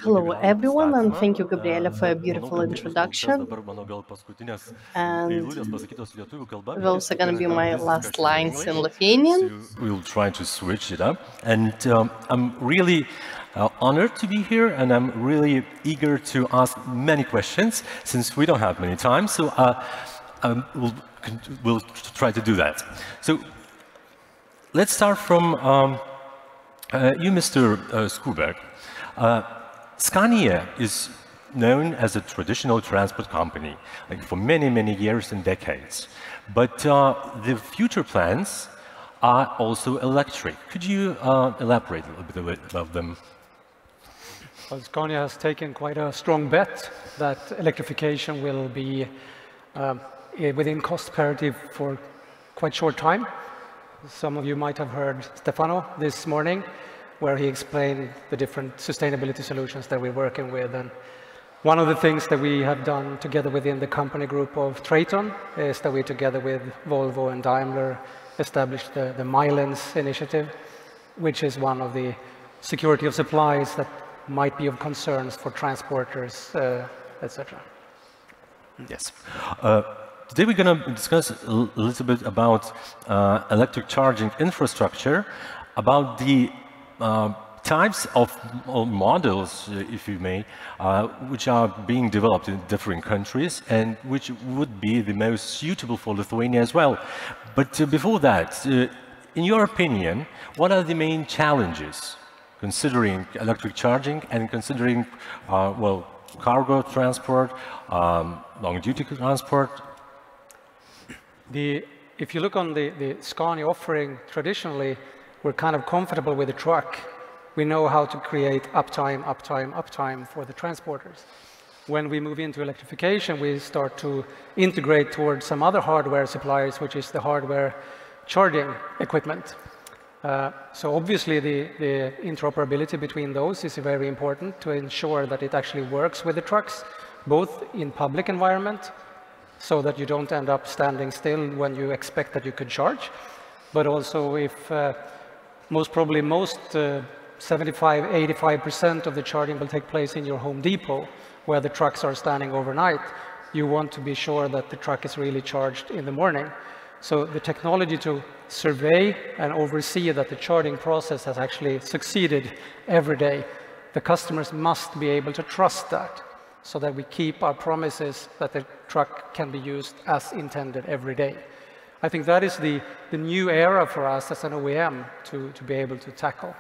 Hello, everyone, and thank you, Gabriele, for a beautiful introduction. And those are going to be my last lines in Lithuanian. We'll try to switch it up. And I'm really honored to be here, and I'm really eager to ask many questions, since we don't have many time. So we'll try to do that. So let's start from you, Mr. Skuberg. Scania is known as a traditional transport company, like for many, many years and decades. But the future plans are also electric. Could you elaborate a little bit about them? Well, Scania has taken quite a strong bet that electrification will be within cost parity for quite short time. Some of you might have heard Stefano this morning, where he explained the different sustainability solutions that we're working with. And one of the things that we have done together within the company group of Traton is that we, together with Volvo and Daimler, established the Milens initiative, which is one of the security of supplies that might be of concerns for transporters, etc. Yes. Today we're going to discuss a little bit about electric charging infrastructure, about the types of models, if you may, which are being developed in different countries and which would be the most suitable for Lithuania as well. But before that, in your opinion, what are the main challenges considering electric charging and considering, well, cargo transport, long-duty transport? If you look on the Scania offering, traditionally, we're kind of comfortable with the truck. We know how to create uptime, uptime, uptime for the transporters. When we move into electrification, we start to integrate towards some other hardware suppliers, which is the hardware charging equipment. So obviously, the interoperability between those is very important to ensure that it actually works with the trucks, both in public environment, so that you don't end up standing still when you expect that you could charge. But also if most 75, 85% of the charging will take place in your Home Depot, where the trucks are standing overnight, you want to be sure that the truck is really charged in the morning. So the technology to survey and oversee that the charging process has actually succeeded every day, the customers must be able to trust that, so that we keep our promises that the truck can be used as intended every day. I think that is the new era for us as an OEM to be able to tackle.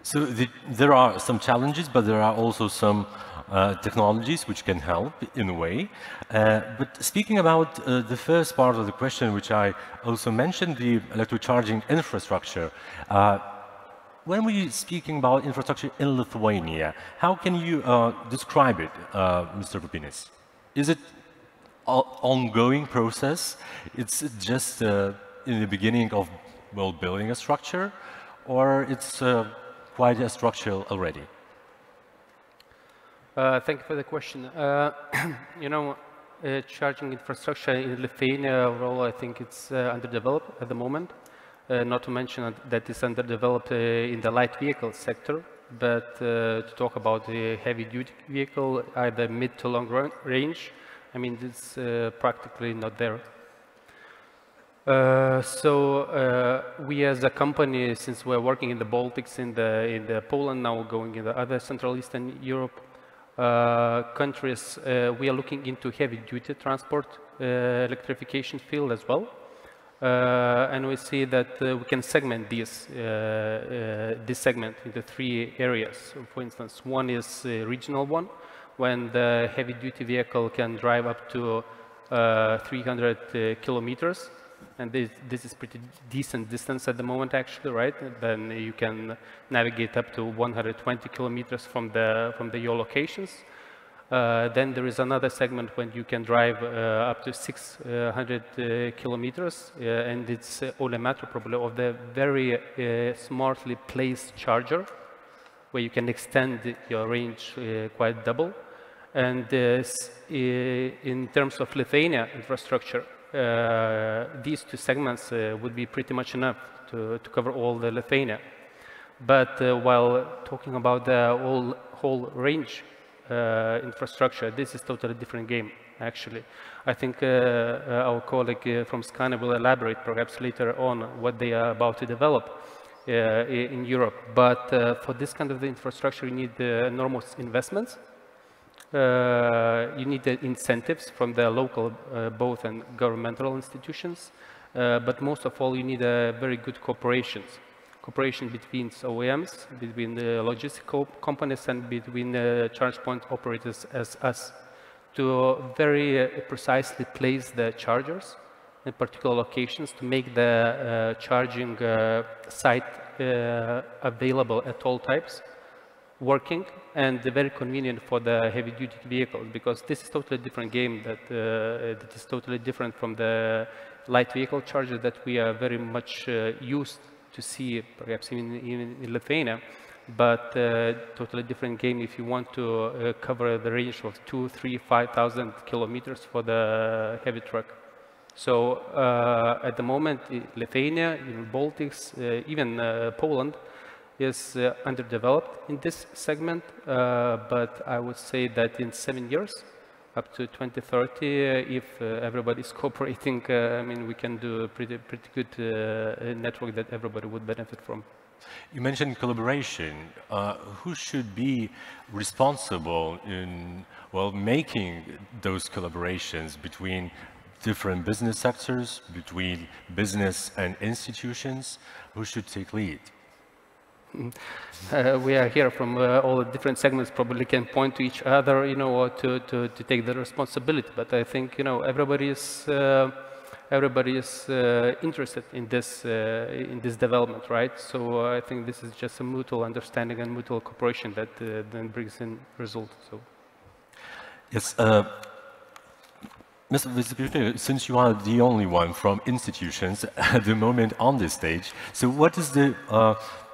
So there are some challenges, but there are also some technologies which can help in a way. But speaking about the first part of the question, which I also mentioned, the electric charging infrastructure, when we're speaking about infrastructure in Lithuania, how can you describe it, Mr. Pupinis? Is it an ongoing process? It's just in the beginning of, well, building a structure, or it's quite a structure already? Thank you for the question. You know, charging infrastructure in Lithuania overall, I think it's underdeveloped at the moment. Not to mention that it's underdeveloped in the light vehicle sector, but to talk about the heavy-duty vehicle, either mid to long range, I mean, it's practically not there. We as a company, since we're working in the Baltics, in the Poland, now going in the other Central Eastern Europe countries, we are looking into heavy-duty transport electrification field as well. And we see that we can segment this segment into three areas. For instance, one is a regional one, when the heavy-duty vehicle can drive up to 300 kilometers. And this is pretty decent distance at the moment, actually, right? Then you can navigate up to 120 kilometers from your locations. Then there is another segment when you can drive up to 600 kilometers, and it's only a matter probably of the very smartly placed charger, where you can extend your range quite double. And in terms of Lithuania infrastructure, these two segments would be pretty much enough to cover all the Lithuania. But while talking about the whole range infrastructure, this is totally different game, actually. I think our colleague from Scania will elaborate perhaps later on what they are about to develop in Europe. But for this kind of the infrastructure, you need enormous investments. You need the incentives from the local, both and governmental institutions. But most of all, you need very good cooperation between OEMs, between the logistical companies, and between charge point operators as us, to very precisely place the chargers in particular locations to make the charging site available at all types, working, and very convenient for the heavy-duty vehicles, because this is totally different game that is totally different from the light vehicle charger that we are very much used to see, perhaps even in Lithuania, but totally different game if you want to cover the range of 2,000, 3,000, 5,000 kilometers for the heavy truck. So at the moment, Lithuania, even Baltics, even Poland is underdeveloped in this segment, but I would say that in 7 years, up to 2030, if everybody is cooperating, I mean, we can do a pretty good network that everybody would benefit from. You mentioned collaboration. Who should be responsible in, well, making those collaborations between different business sectors, between business and institutions? Who should take lead? We are here from all the different segments, probably can point to each other, you know, or to take the responsibility. But I think, you know, everybody is interested in this development, right? So I think this is just a mutual understanding and mutual cooperation that then brings in results. So yes, Mr. Vice-Secretary, since you are the only one from institutions at the moment on this stage, so what is the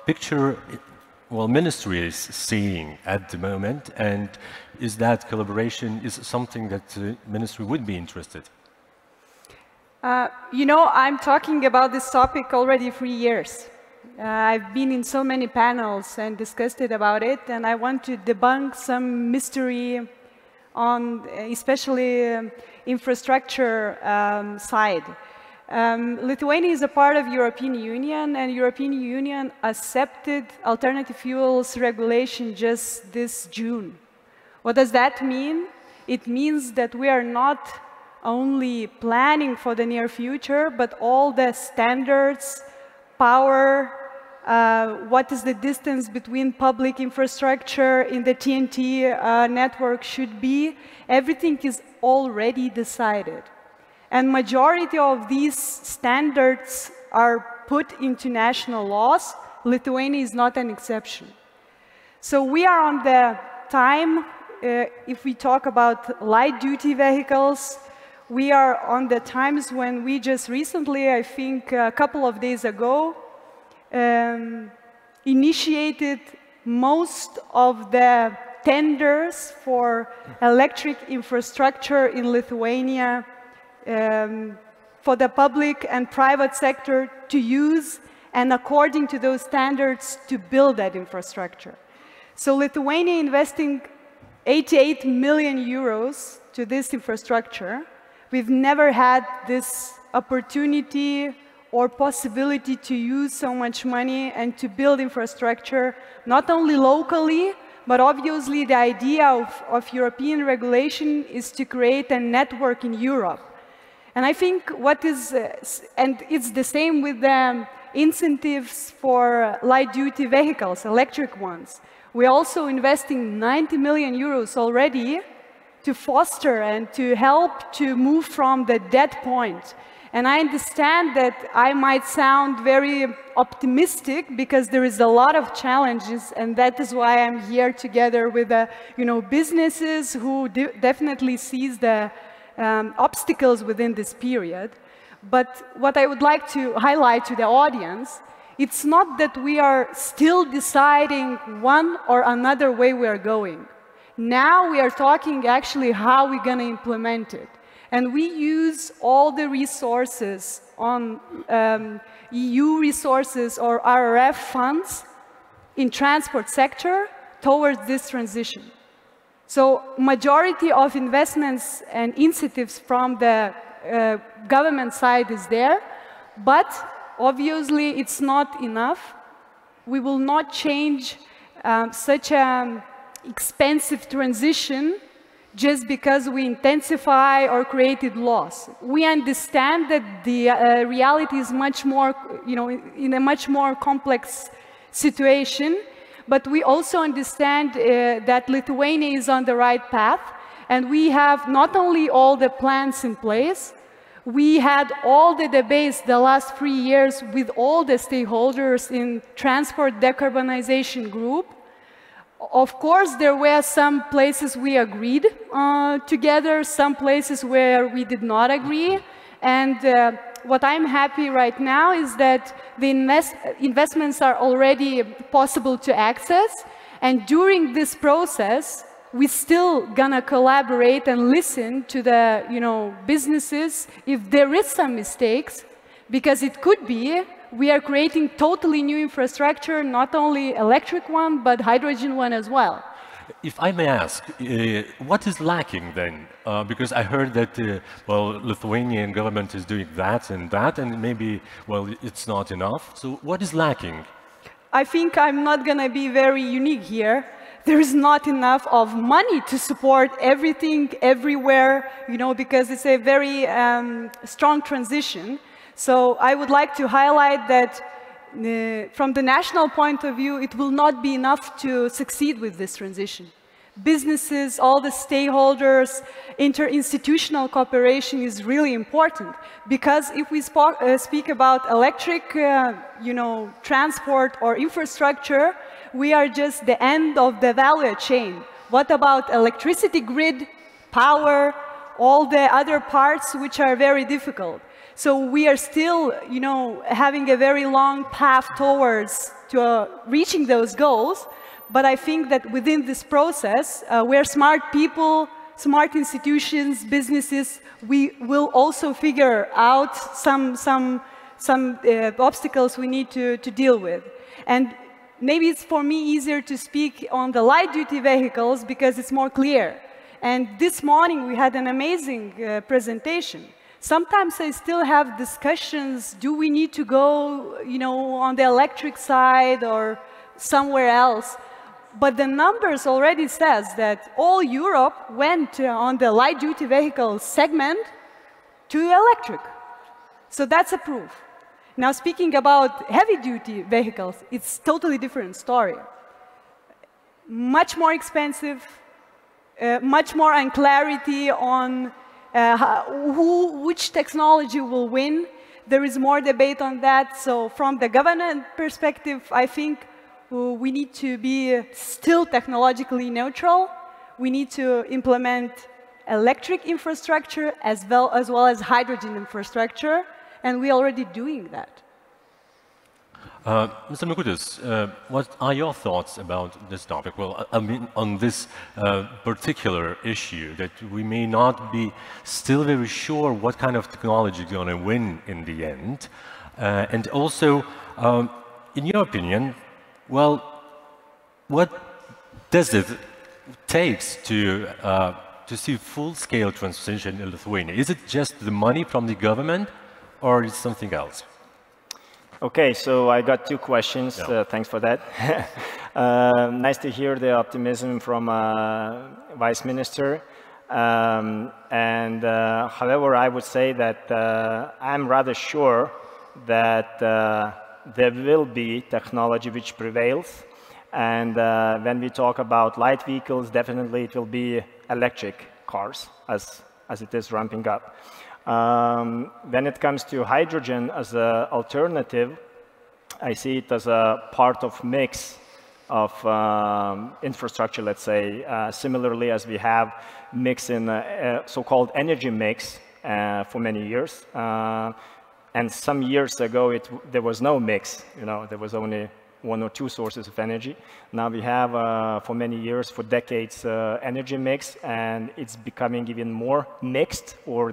picture, well, ministry is seeing at the moment, and is that collaboration is something that the ministry would be interested? You know, I'm talking about this topic already for years. I've been in so many panels and discussed it about it, and I want to debunk some mystery on especially infrastructure side. Lithuania is a part of European Union, and European Union accepted alternative fuels regulation just this June. What does that mean? It means that we are not only planning for the near future, but all the standards, power, what is the distance between public infrastructure in the TNT network should be, everything is already decided. And majority of these standards are put into national laws. Lithuania is not an exception. So we are on the time, if we talk about light-duty vehicles, we are on the times when we just recently, I think a couple of days ago, initiated most of the tenders for electric infrastructure in Lithuania for the public and private sector to use, and according to those standards, to build that infrastructure. So Lithuania investing 88 million euros to this infrastructure. We've never had this opportunity or possibility to use so much money and to build infrastructure, not only locally, but obviously the idea of European regulation is to create a network in Europe. And I think what is, and it's the same with the incentives for light-duty vehicles, electric ones. We're also investing 90 million euros already to foster and to help to move from the dead point. And I understand that I might sound very optimistic because there is a lot of challenges, and that is why I'm here together with the businesses who definitely sees the obstacles within this period. But what I would like to highlight to the audience, it's not that we are still deciding one or another way we are going. Now we are talking actually how we're going to implement it. And we use all the resources on EU resources or RRF funds in transport sector towards this transition. So majority of investments and incentives from the government side is there, but obviously it's not enough. We will not change such an expensive transition just because we intensify or created laws. We understand that the reality is much more, in a much more complex situation, but we also understand that Lithuania is on the right path, and we have not only all the plans in place, we had all the debates the last 3 years with all the stakeholders in transport decarbonization group. Of course, there were some places we agreed together, some places where we did not agree. And what I'm happy right now is that the investments are already possible to access. And during this process, we're still gonna collaborate and listen to the businesses if there is some mistakes, because it could be we are creating totally new infrastructure, not only electric one, but hydrogen one as well. If I may ask, what is lacking then? Because I heard that, well, Lithuanian government is doing that, and maybe, well, it's not enough. So what is lacking? I think I'm not going to be very unique here. There is not enough of money to support everything, everywhere, because it's a very strong transition. So I would like to highlight that from the national point of view, it will not be enough to succeed with this transition. Businesses, all the stakeholders, interinstitutional cooperation is really important, because if we speak about electric, transport or infrastructure, we are just the end of the value chain. What about electricity grid, power, all the other parts which are very difficult? So we are still, having a very long path towards reaching those goals. But I think that within this process, where smart people, smart institutions, businesses, we will also figure out some obstacles we need to deal with. And maybe it's for me easier to speak on the light-duty vehicles because it's more clear. And this morning we had an amazing presentation. Sometimes I still have discussions, do we need to go, on the electric side or somewhere else? But the numbers already says that all Europe went on the light-duty vehicle segment to electric. So that's a proof. Now, speaking about heavy-duty vehicles, it's a totally different story. Much more expensive, much more unclarity on which technology will win. There is more debate on that. So from the government perspective, I think we need to be still technologically neutral. We need to implement electric infrastructure as well as hydrogen infrastructure, and we're already doing that. Mr. Mikutis, what are your thoughts about this topic? Well, I mean, on this particular issue, that we may not be still very sure what kind of technology is going to win in the end. And also, in your opinion, well, what does it take to see full-scale transition in Lithuania? Is it just the money from the government, or is it something else? Okay, so I got two questions. Yeah. Thanks for that. Nice to hear the optimism from Vice Minister. However, I would say that I'm rather sure that there will be technology which prevails. And when we talk about light vehicles, definitely it will be electric cars as it is ramping up. When it comes to hydrogen as an alternative, I see it as a part of mix of infrastructure, let's say, similarly as we have mix in so-called energy mix for many years. And some years ago, there was no mix, there was only one or two sources of energy. Now we have, for many years, for decades, energy mix, and it's becoming even more mixed or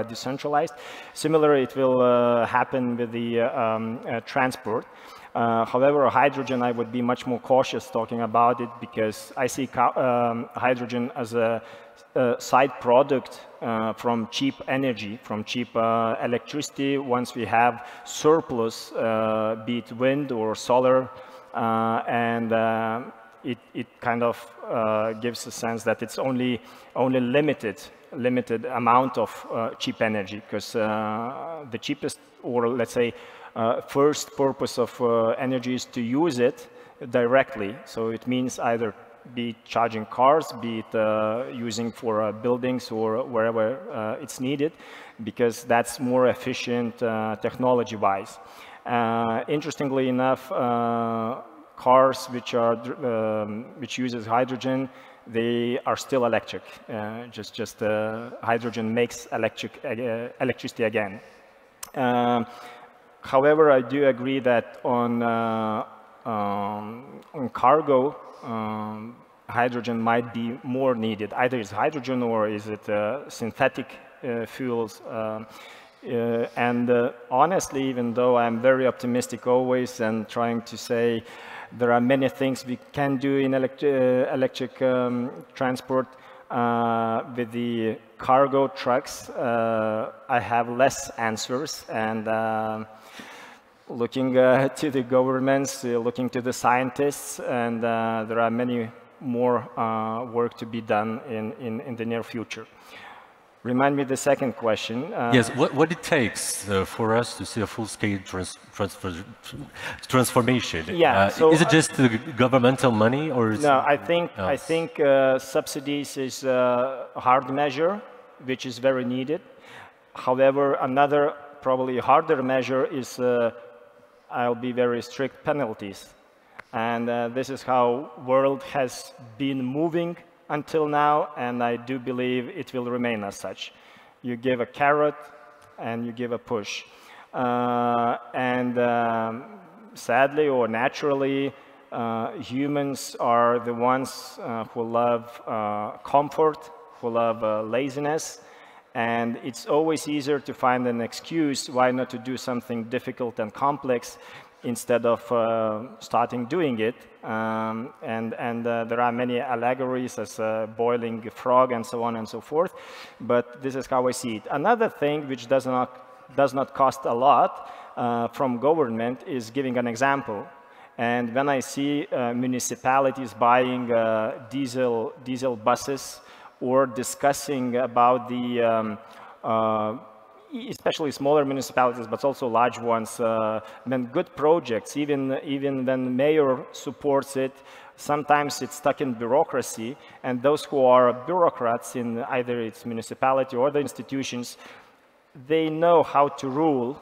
decentralized. Similar, it will happen with the transport. However, hydrogen, I would be much more cautious talking about it because I see hydrogen as a side product from cheap energy, from cheap electricity. Once we have surplus, be it wind or solar, and it kind of gives a sense that it's only limited amount of cheap energy, because the cheapest, or let's say first purpose of energy is to use it directly. So it means either be it charging cars, be it using for buildings or wherever it's needed, because that's more efficient technology-wise. Interestingly enough, cars which uses hydrogen, they are still electric. Just hydrogen makes electricity again. However, I do agree that on cargo, hydrogen might be more needed. Either it's hydrogen or is it synthetic fuels. Honestly, even though I'm very optimistic always and trying to say there are many things we can do in electric transport, with the cargo trucks, I have less answers, and looking to the governments, looking to the scientists, and there are many more work to be done in the near future. Remind me the second question. Yes, what it takes for us to see a full-scale transformation? Yeah, so is it just the governmental money, or is no? I think subsidies is a hard measure, which is very needed. However, another probably harder measure is I'll be very strict penalties, and this is how world has been moving until now, and I do believe it will remain as such. You give a carrot and you give a push. Sadly or naturally, humans are the ones who love comfort, who love laziness, and it's always easier to find an excuse why not to do something difficult and complex instead of starting doing it. There are many allegories as boiling a frog and so on and so forth, but this is how I see it. Another thing which does not cost a lot from government is giving an example. And when I see municipalities buying diesel buses or discussing about the especially smaller municipalities, but also large ones, when good projects, even when mayor supports it, sometimes it's stuck in bureaucracy, and those who are bureaucrats in either its municipality or the institutions, they know how to rule,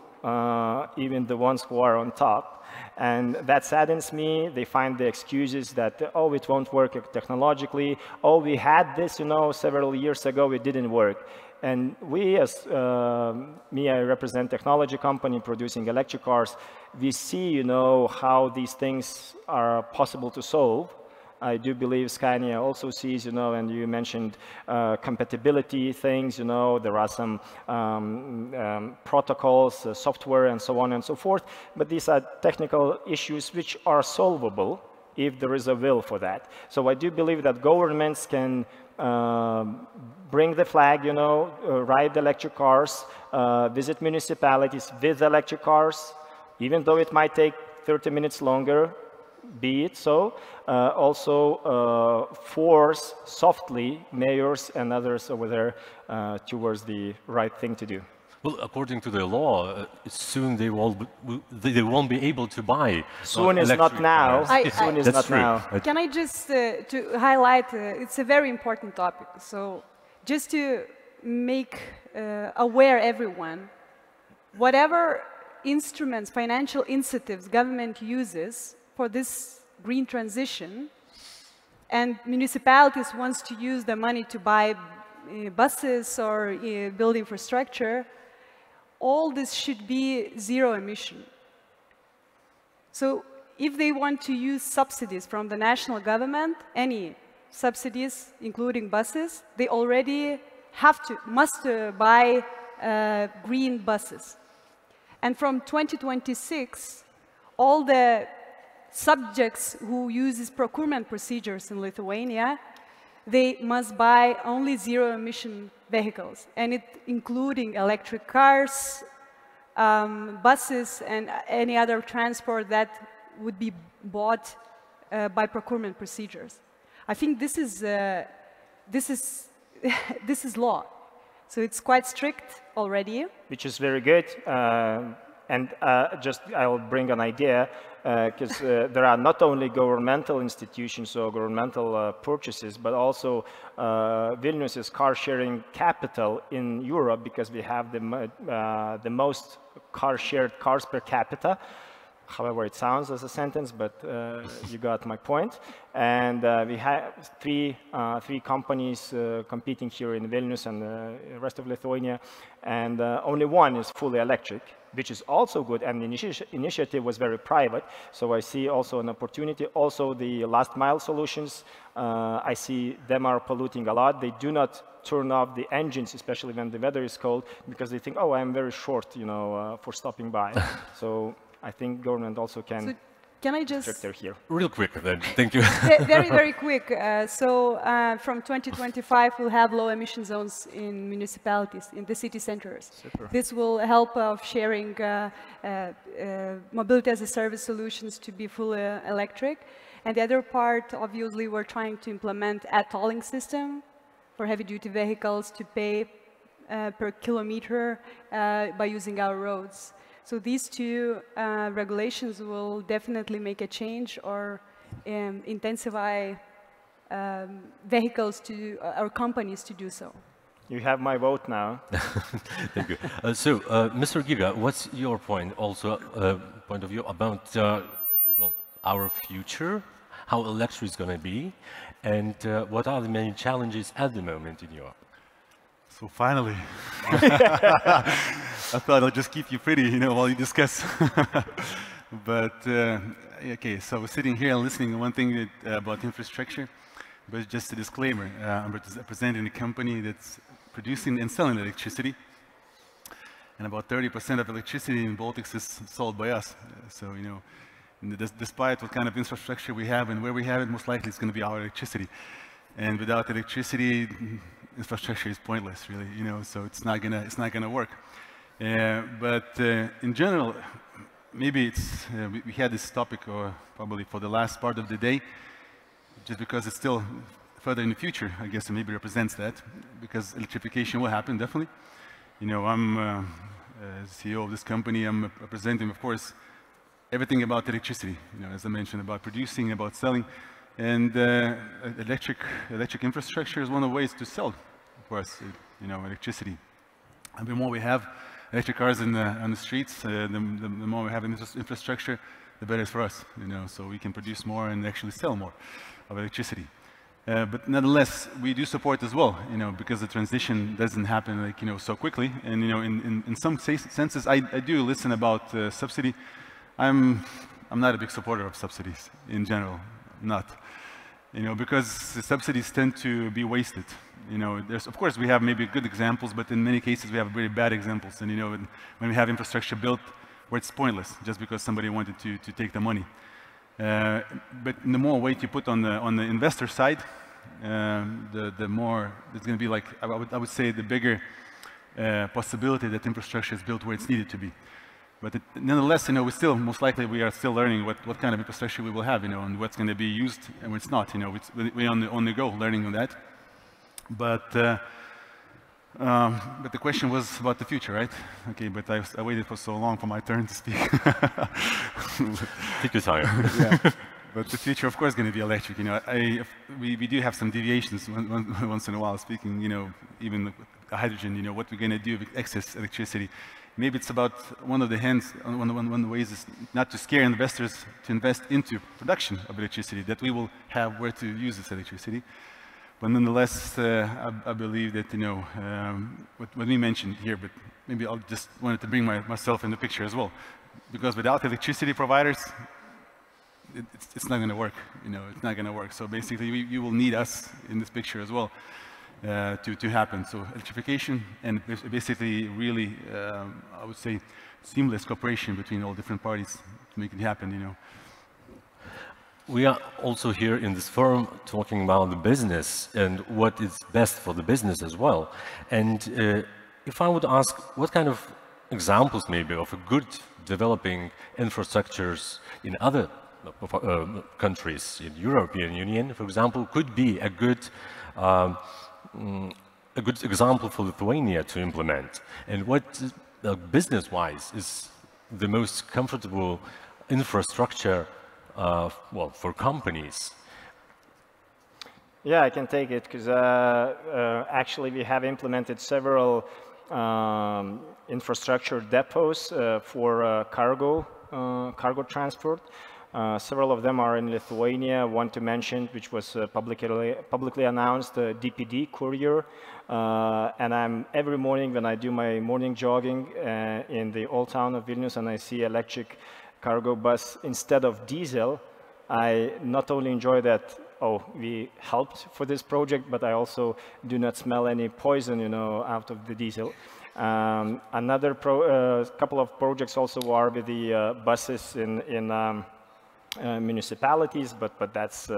even the ones who are on top. And that saddens me. They find the excuses that, oh, it won't work technologically. Oh, we had this, several years ago, it didn't work. And we, as I represent technology company producing electric cars. We see, how these things are possible to solve. I do believe Scania also sees, and you mentioned compatibility things, there are some protocols, software, and so on and so forth. But these are technical issues which are solvable if there is a will for that. So I do believe that governments can bring the flag, ride electric cars, visit municipalities with electric cars, even though it might take 30 minutes longer, be it so. Also force softly mayors and others over there towards the right thing to do. Well, according to the law, soon they won't be able to buy. Soon is not now. Soon is not now. Can I just to highlight? It's a very important topic. So, just to make aware everyone, whatever instruments, financial incentives government uses for this green transition, and municipalities wants to use the money to buy buses or build infrastructure, all this should be zero emission. So if they want to use subsidies from the national government, any subsidies, including buses, they already must buy green buses. And from 2026, all the subjects who uses procurement procedures in Lithuania, they must buy only zero-emission vehicles, and it including electric cars, buses, and any other transport that would be bought by procurement procedures. I think this is this is law, so it's quite strict already. Which is very good. And just I'll bring an idea, because there are not only governmental institutions or governmental purchases, but also Vilnius is car-sharing capital in Europe, because we have the most car-shared cars per capita. However, it sounds as a sentence, but you got my point. And we have three companies competing here in Vilnius and the rest of Lithuania, and only one is fully electric, which is also good, and the initiative was very private. So I see also an opportunity. Also, the last mile solutions, I see them are polluting a lot. They do not turn off the engines, especially when the weather is cold, because they think, oh, I'm very short, you know, for stopping by. So I think government also can. Can I just stricter here? Real quick then, thank you. Very quick. From 2025, we'll have low emission zones in municipalities, in the city centers. Super. This will help of sharing mobility as a service solutions to be fully electric. And the other part, obviously, we're trying to implement a tolling system for heavy-duty vehicles to pay per kilometer by using our roads. So these two regulations will definitely make a change or intensify vehicles to our companies to do so. You have my vote now. Thank you. Mr. Giga, what's your point of view about well, our future, how electric is going to be, and what are the main challenges at the moment in Europe? So finally, I thought I'll just keep you pretty, you know, while you discuss. But okay, so I was sitting here and listening to one thing about infrastructure, but just a disclaimer: I'm representing a company that's producing and selling electricity, and about 30% of electricity in Baltics is sold by us. So you know, despite what kind of infrastructure we have and where we have it, most likely it's going to be our electricity. And without electricity, infrastructure is pointless, really. You know, so it's not gonna work. But in general, maybe it's we had this topic, or probably for the last part of the day, just because it's still further in the future. I guess it maybe represents that, because electrification will happen definitely. You know, I'm CEO of this company. I'm representing, of course, everything about electricity. You know, as I mentioned, about producing, about selling. And electric infrastructure is one of the ways to sell, of course, you know, electricity. And the more we have electric cars on the streets, the more we have infrastructure, the better it's for us, you know, so we can produce more and actually sell more of electricity. But nonetheless, we do support as well, you know, because the transition doesn't happen like, you know, so quickly. And, you know, in some senses, I do listen about subsidy. I'm not a big supporter of subsidies in general, not. You know, because the subsidies tend to be wasted. You know, of course, we have maybe good examples, but in many cases, we have very bad examples. And, you know, when we have infrastructure built where it's pointless, just because somebody wanted to take the money. But the more weight you put on the investor side, the more it's going to be like, I would say, the bigger possibility that infrastructure is built where it's needed to be. But nonetheless, you know, most likely we are still learning what kind of infrastructure we will have, you know, and what's going to be used and what's not, you know, we're on the go learning on that. But the question was about the future, right? Okay, but I waited for so long for my turn to speak. Take your time. Yeah. But the future, of course, is going to be electric. You know, we do have some deviations once in a while, speaking, you know, even hydrogen, you know, what we're going to do with excess electricity. Maybe it's about one of the ways is not to scare investors to invest into production of electricity, that we will have where to use this electricity. But nonetheless, I believe that, you know, what we mentioned here, but maybe I'll just wanted to bring myself in the picture as well. Because without electricity providers, it's not going to work, you know, it's not going to work. So basically, you will need us in this picture as well. To happen. So electrification and basically really, I would say, seamless cooperation between all different parties make it happen, you know. We are also here in this forum talking about the business and what is best for the business as well. And if I would ask, what kind of examples maybe of a good developing infrastructures in other countries in European Union, for example, could be a good example for Lithuania to implement, and what business-wise is the most comfortable infrastructure well, for companies? Yeah, I can take it because actually we have implemented several infrastructure depots for cargo transport. Several of them are in Lithuania. One to mention, which was publicly announced, DPD courier. And I'm every morning when I do my morning jogging in the old town of Vilnius and I see electric cargo bus instead of diesel, I not only enjoy that, oh, we helped for this project, but I also do not smell any poison, you know, out of the diesel. Another couple of projects also are with the buses in municipalities, but that's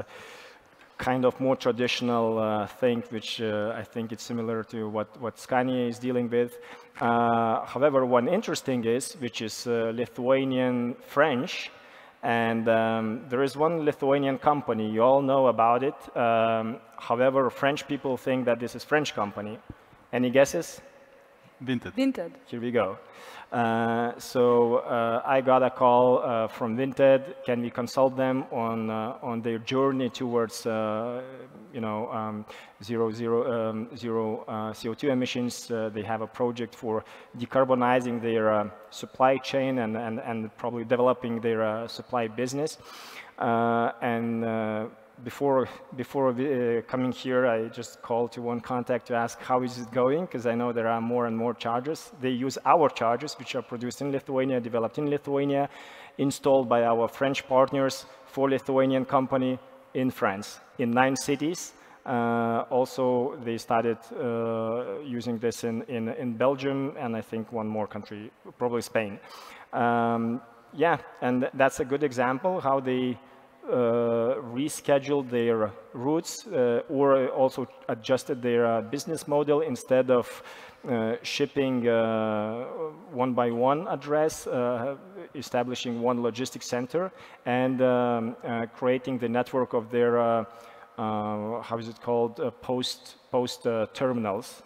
kind of more traditional thing, which I think it's similar to what Scania is dealing with. However, one interesting is, which is Lithuanian French, and there is one Lithuanian company, you all know about it. However, French people think that this is French company. Any guesses? Vinted. Vinted. Here we go. So I got a call from Vinted. Can we consult them on their journey towards you know, zero CO2 emissions? They have a project for decarbonizing their supply chain and probably developing their supply business. Before coming here, I just called to one contact to ask how is it going, because I know there are more and more chargers. They use our chargers, which are produced in Lithuania, developed in Lithuania, installed by our French partners for Lithuanian company in France, in 9 cities. Also, they started using this in Belgium, and I think one more country, probably Spain. Yeah, and that's a good example how they rescheduled their routes or also adjusted their business model. Instead of shipping one by one address, establishing one logistics center and creating the network of their how is it called, post terminals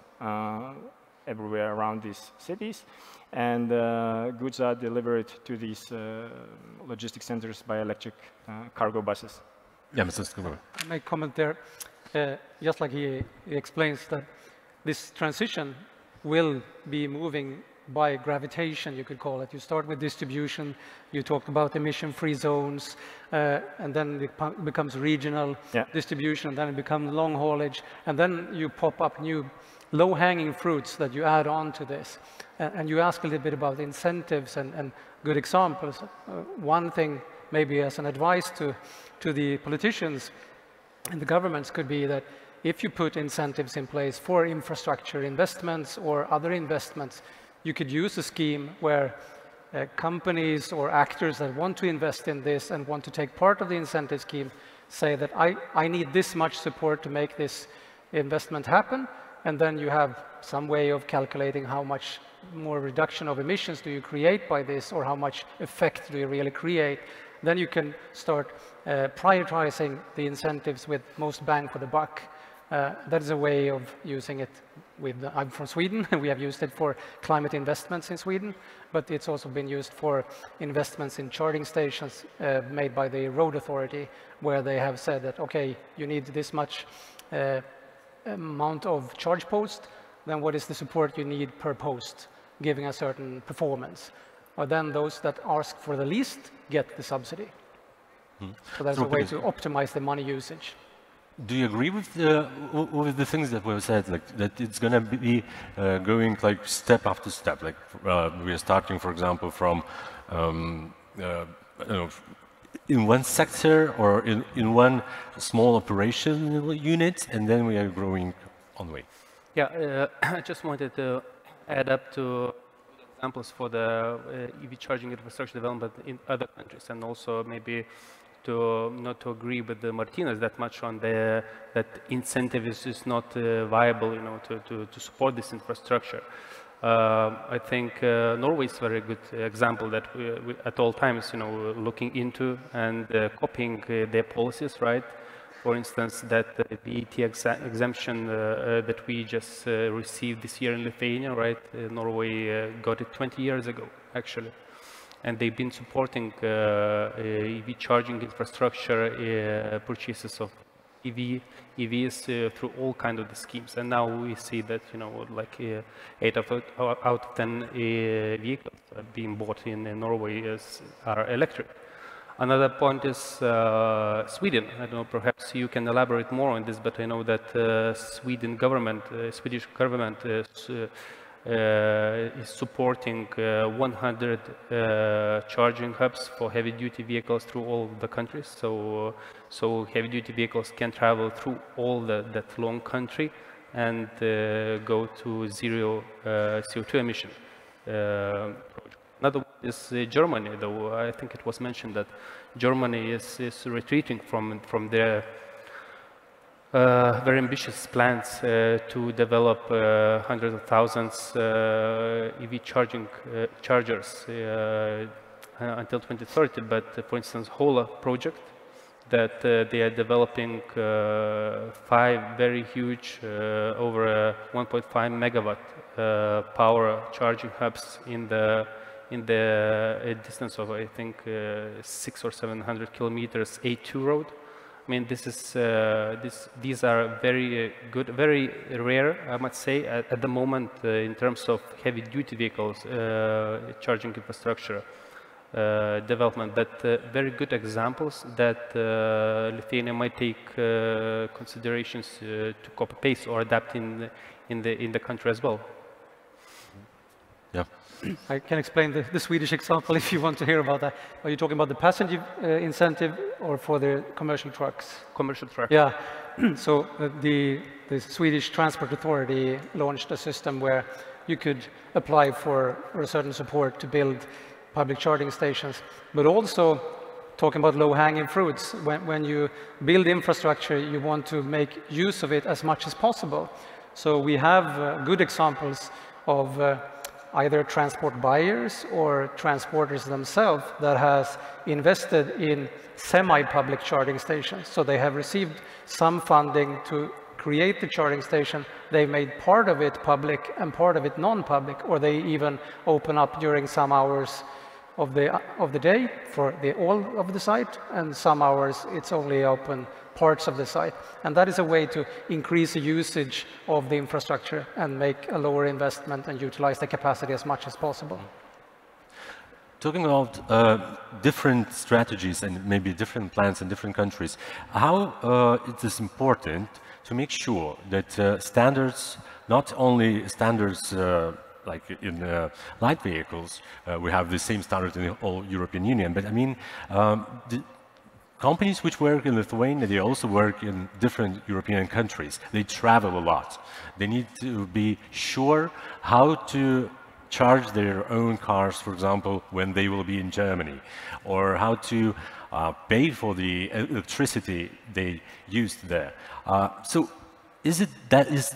everywhere around these cities. And goods are delivered to these logistics centers by electric cargo buses. Yeah, Mr. Skubber. I may comment there, just like he explains that this transition will be moving by gravitation, you could call it. You start with distribution, you talked about emission-free zones, and then it becomes regional distribution, and then it becomes long haulage, and then you pop up new low-hanging fruits that you add on to this. And you ask a little bit about incentives and good examples. One thing, maybe as an advice to the politicians and the governments, could be that if you put incentives in place for infrastructure investments or other investments, you could use a scheme where companies or actors that want to invest in this and want to take part of the incentive scheme say that I need this much support to make this investment happen. And then you have some way of calculating how much more reduction of emissions do you create by this, or how much effect do you really create. Then you can start prioritizing the incentives with most bang for the buck. That is a way of using it. I'm from Sweden, and we have used it for climate investments in Sweden, but it's also been used for investments in charging stations made by the road authority, where they have said that, okay, you need this much amount of charge post, then what is the support you need per post, giving a certain performance. Or then those that ask for the least get the subsidy. So that's a way to optimize the money usage. Do you agree with the things that were said, like that it's going to be going like step after step? Like we are starting, for example, from I don't know, in one sector or in one small operational unit, and then we are growing on the way. Yeah, I just wanted to add up to examples for the EV charging infrastructure development in other countries, and also maybe to not to agree with the Martinez that much on the that incentive is not viable, you know, to support this infrastructure. I think Norway is a very good example that we at all times, you know, looking into and copying their policies, right? For instance, that the VAT exemption that we just received this year in Lithuania, right? Norway got it 20 years ago, actually. And they've been supporting EV charging infrastructure, purchases of EVs through all kinds of the schemes. And now we see that, you know, like 8 out of 10 vehicles being bought in Norway are electric. Another point is Sweden. I don't know, perhaps you can elaborate more on this, but I know that Swedish government is supporting 100 charging hubs for heavy-duty vehicles through all the countries. So heavy-duty vehicles can travel through all that long country and go to zero CO2 emission project. Another one is Germany, though I think it was mentioned that Germany is retreating from their very ambitious plans to develop hundreds of thousands EV chargers until 2030. But for instance, HOLA project that they are developing 5 very huge, over 1.5 megawatt power charging hubs in the distance of, I think, 600 or 700 kilometers A2 road. I mean, this is these are very good, very rare, I must say, at the moment in terms of heavy-duty vehicles charging infrastructure development. But very good examples that Lithuania might take considerations to copy paste or adapt in the country as well. Yeah. I can explain the Swedish example if you want to hear about that. Are you talking about the passenger incentive or for the commercial trucks? Commercial trucks. Yeah. So the Swedish Transport Authority launched a system where you could apply for a certain support to build public charging stations, but also talking about low-hanging fruits. When you build infrastructure, you want to make use of it as much as possible. So we have good examples of either transport buyers or transporters themselves that has invested in semi-public charging stations. So they have received some funding to create the charging station. They made part of it public and part of it non-public, or they even open up during some hours of the day for all of the site, and some hours it's only open parts of the site. And that is a way to increase the usage of the infrastructure and make a lower investment and utilize the capacity as much as possible. Talking about different strategies and maybe different plans in different countries, how it is important to make sure that standards, not only standards like in light vehicles, we have the same standard in the whole European Union, but I mean, the companies which work in Lithuania, they also work in different European countries. They travel a lot. They need to be sure how to charge their own cars, for example, when they will be in Germany, or how to pay for the electricity they used there. So is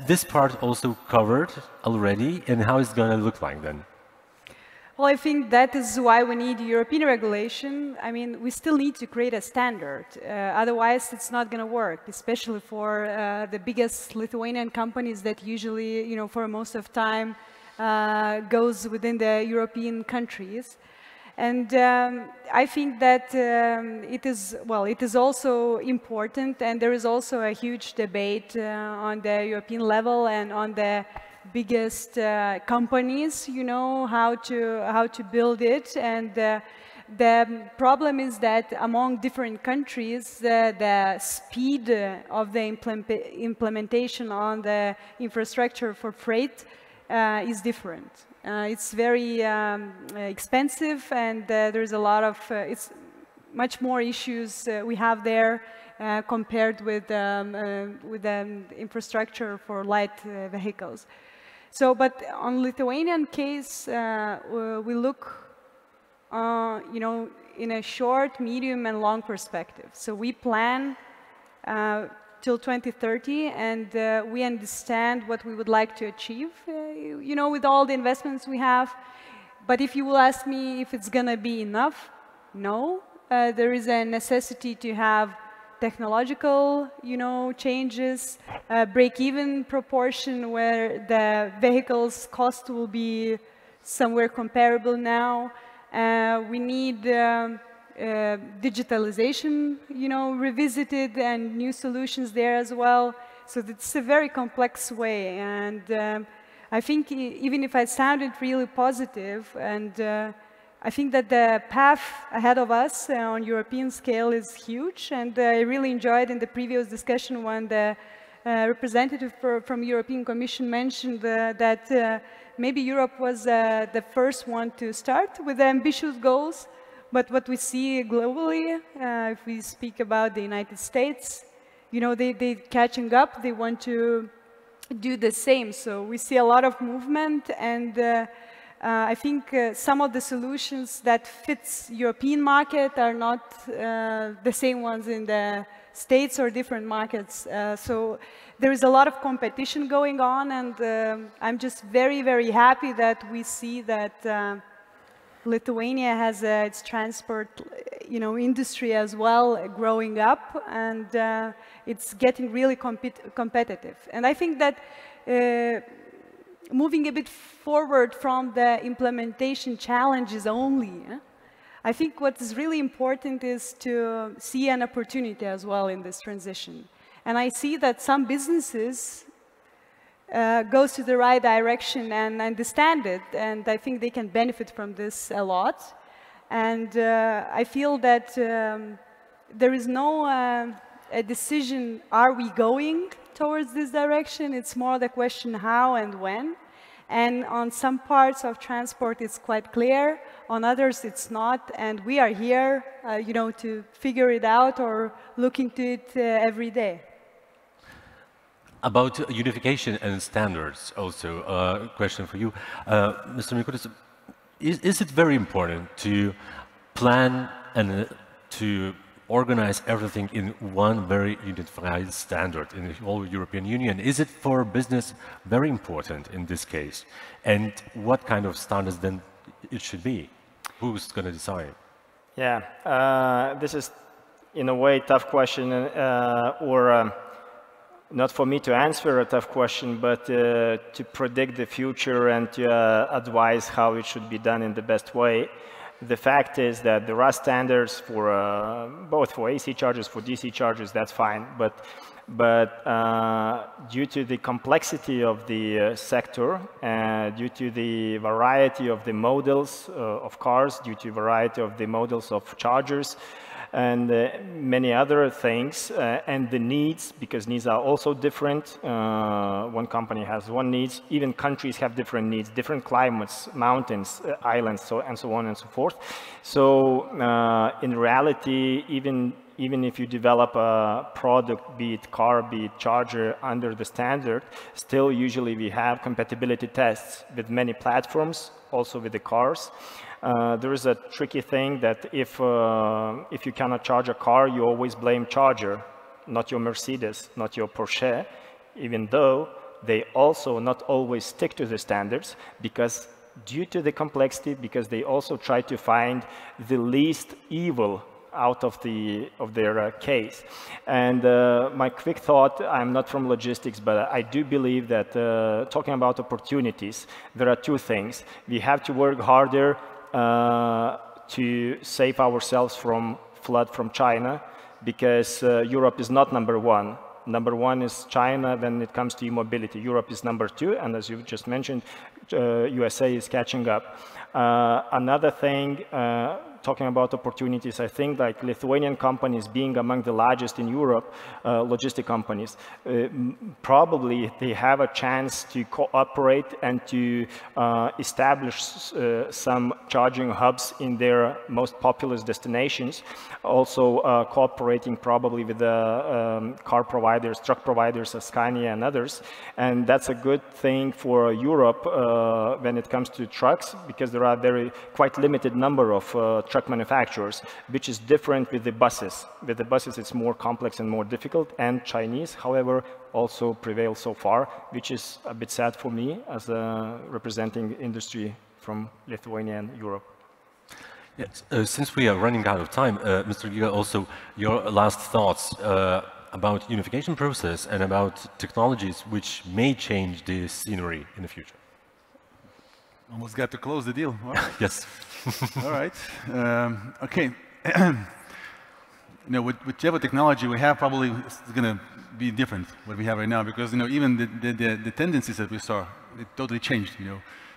this part also covered already, and how is it going to look like then? Well, I think that is why we need European regulation. I mean, we still need to create a standard. Otherwise, it's not going to work, especially for the biggest Lithuanian companies that usually, you know, for most of time goes within the European countries. And I think that it is also important, and there is also a huge debate on the European level and on the biggest companies, you know, how to build it. And the problem is that among different countries, the speed of the implementation on the infrastructure for freight is different. It's very expensive, and there's a lot of, it's much more issues we have there compared with the infrastructure for light vehicles. So, but on Lithuanian case, we look, you know, in a short, medium, and long perspective. So we plan till 2030, and we understand what we would like to achieve, you know, with all the investments we have. But if you will ask me if it's going to be enough, no. There is a necessity to have technological, you know, changes, break-even proportion where the vehicle's cost will be somewhere comparable now. We need digitalization, you know, revisited and new solutions there as well. So it's a very complex way. And I think even if I sounded really positive, and I think that the path ahead of us on European scale is huge. And I really enjoyed in the previous discussion when the representative from European Commission mentioned that maybe Europe was the first one to start with ambitious goals. But what we see globally, if we speak about the United States, you know, they're catching up. They want to do the same. So we see a lot of movement, and I think some of the solutions that fits European market are not the same ones in the States or different markets. So there is a lot of competition going on, and I'm just very, very happy that we see that Lithuania has its transport, you know, industry as well growing up, and it's getting really competitive. And I think that moving a bit forward from the implementation challenges only, I think what is really important is to see an opportunity as well in this transition. And I see that some businesses goes to the right direction and understand it, and I think they can benefit from this a lot. And I feel that there is no a decision, are we going towards this direction? It's more the question how and when. And on some parts of transport, it's quite clear. On others, it's not. And we are here, you know, to figure it out or look into it every day. About unification and standards, also a question for you, Mr. Mikutis. Is it very important to plan and to organize everything in one very unified standard in the whole European Union? Is it for business very important in this case? And what kind of standards then it should be? Who's going to decide? Yeah, this is in a way tough question, not for me to answer a tough question, but to predict the future and to advise how it should be done in the best way. The fact is that there are standards for both for AC chargers, for DC chargers, that's fine. But due to the complexity of the sector, due to the variety of the models of cars, due to variety of the models of chargers, and many other things, and the needs, because needs are also different. One company has one needs, even countries have different needs, different climates, mountains, islands, and so on and so forth. So in reality, even if you develop a product, be it car, be it charger, under the standard, still usually we have compatibility tests with many platforms, also with the cars. There is a tricky thing that if you cannot charge a car, you always blame charger, not your Mercedes, not your Porsche, even though they also not always stick to the standards, because due to the complexity, because they also try to find the least evil out of their case. And my quick thought, I'm not from logistics, but I do believe that talking about opportunities, there are two things. We have to work harder to save ourselves from flood from China, because Europe is not number one. Number one is China when it comes to e-mobility. Europe is number two, and as you just mentioned, USA is catching up. Another thing, talking about opportunities, I think like Lithuanian companies being among the largest in Europe, logistic companies, probably they have a chance to cooperate and to establish some charging hubs in their most populous destinations, also cooperating probably with the car providers, truck providers, Scania and others. And that's a good thing for Europe when it comes to trucks, because there are quite limited number of truck manufacturers, which is different with the buses. With the buses, it's more complex and more difficult, and Chinese, however, also prevail so far, which is a bit sad for me as representing industry from Lithuania and Europe. Yes, since we are running out of time, Mr. Giga, also your last thoughts about unification process and about technologies which may change the scenery in the future. Almost got to close the deal. All right. Yes. All right. Okay. Whichever technology we have, probably is going to be different what we have right now, because even the tendencies that we saw, it totally changed.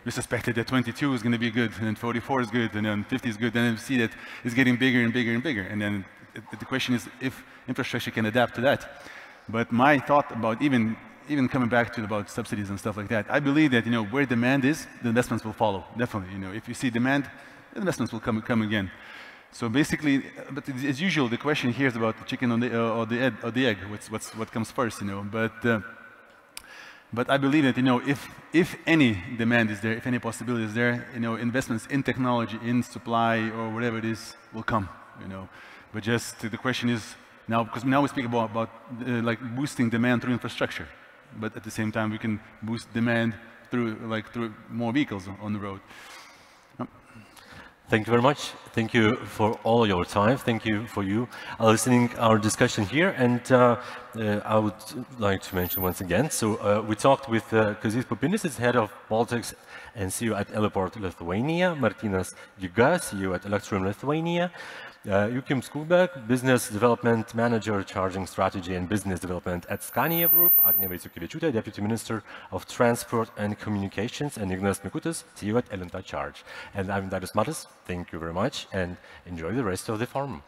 We suspected that 22 is going to be good, and then 44 is good, and then 50 is good, and then we see that it's getting bigger and bigger and bigger. And then the question is if infrastructure can adapt to that. But my thought about even coming back to about subsidies and stuff like that, I believe that where demand is, the investments will follow. Definitely, if you see demand, the investments will come again. So basically, but as usual, the question here is about the chicken or the egg. What comes first, But I believe that if any demand is there, if any possibility is there, investments in technology, in supply, or whatever it is, will come. But just the question is now, because now we speak about like boosting demand through infrastructure, but at the same time we can boost demand through more vehicles on the road. Thank you very much. Thank you for all your time. Thank you for listening our discussion here. And I would like to mention once again, so we talked with Kazys Pupinis, head of Baltics and CEO at Heliport Lithuania, Martynas Giga, CEO at Electrum Lithuania, Joachim Skubek, Business Development Manager, Charging Strategy and Business Development at Scania Group, Agnė Vaiciukevičiūtė, Deputy Minister of Transport and Communications, and Ignas Mikutis, CEO at Elinta Charge. And I'm Darius Matas. Thank you very much, and enjoy the rest of the forum.